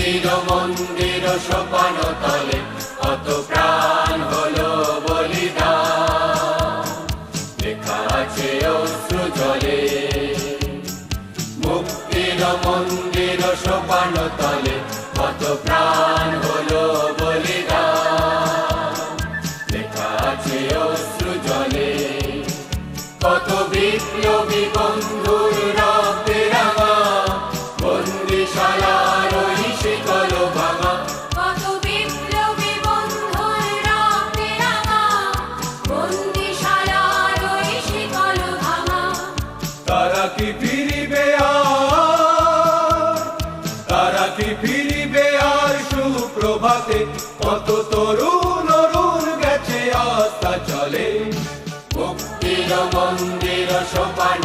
মুক্তির মন্দির সোপান তলে কত প্রাণ হলো বলিদান, লেখা আছে অশ্রু জলে। মুক্তির মন্দির সোপান তলে কত প্রাণ হলো বলিদান, লেখা আছে অশ্রু জলে। কত বিপ্লবী বন্ধুর রক্তে রাঙা বন্দিশালার ওই শিকল ভাঙা, কত বিপ্লবী বন্ধুর রক্তে রাঙা বন্দিশালার ওই শিকল ভাঙা। তারা কি ফিরিবে আর, তারা কি ফিরিবে আর সুপ্রভাতে? কত তরুণ অরুণ গেছে আস্থা চলে। মুক্তির মন্দির সোপান